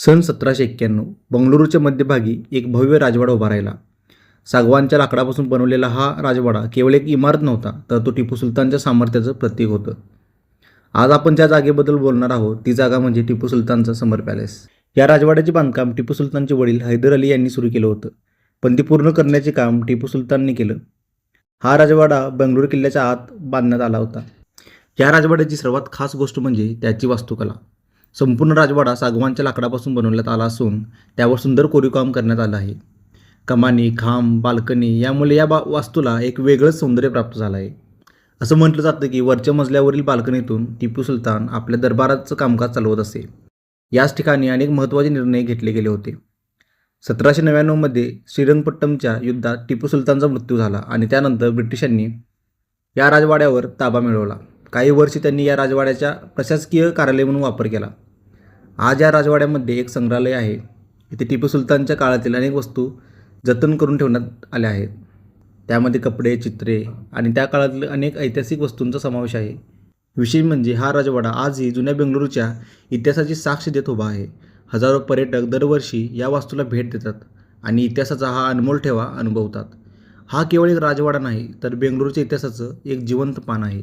सन 1791 बंगळुरूच्या मध्यभागी एक भव्य राजवाडा उभा राहिला. सागवानच्या लाकडापासून बनवलेला हा राजवाडा केवळ एक इमारत नव्हता, तर तो टिपू सुलतानच्या सामर्थ्याचं प्रतीक होतं. आज आपण ज्या जागेबद्दल बोलणार आहोत ती जागा म्हणजे टिपू सुलतानचं समर पॅलेस. या राजवाड्याचे बांधकाम टिपू सुलतानचे वडील हैदर अली यांनी सुरू केलं होतं, पण ते पूर्ण करण्याचे काम टिपू सुलतानने केलं. हा राजवाडा बंगळुरू किल्ल्याच्या आत बांधण्यात आला होता. या राजवाड्याची सर्वात खास गोष्ट म्हणजे त्याची वास्तुकला. संपूर्ण राजवाडा सागवानच्या लाकडापासून बनवण्यात आला असून त्यावर सुंदर कोरीवकाम करण्यात आलं आहे. कमानी, खांब, बाल्कनी यामुळे या वास्तूला एक वेगळंच सौंदर्य प्राप्त झालं आहे. असं म्हटलं जातं की वरच्या मजल्यावरील बाल्कनीतून टिपू सुलतान आपल्या दरबाराचं कामकाज चालवत असे. याच ठिकाणी अनेक महत्त्वाचे निर्णय घेतले गेले होते. 1799मध्ये श्रीरंगपट्टमच्या युद्धात टिपू सुलतानचा मृत्यू झाला आणि त्यानंतर ब्रिटिशांनी या राजवाड्यावर ताबा मिळवला. काही वर्षे त्यांनी या राजवाड्याच्या प्रशासकीय कार्यालय म्हणून वापर केला. आज या राजवाड्यामध्ये एक संग्रहालय आहे. इथे टिपू सुलतानच्या काळातील अनेक वस्तू जतन करून ठेवण्यात आल्या आहेत. त्यामध्ये कपडे, चित्रे आणि त्या काळातील अनेक ऐतिहासिक वस्तूंचा समावेश आहे. विशेष म्हणजे हा राजवाडा आजही जुन्या बेंगळुरूच्या इतिहासाची साक्ष देत उभा आहे. हजारो पर्यटक दरवर्षी या वास्तूला भेट देतात आणि इतिहासाचा हा अनमोल ठेवा अनुभवतात. हा केवळ एक राजवाडा नाही, तर बेंगळुरूच्या इतिहासाचं एक जिवंत पान आहे.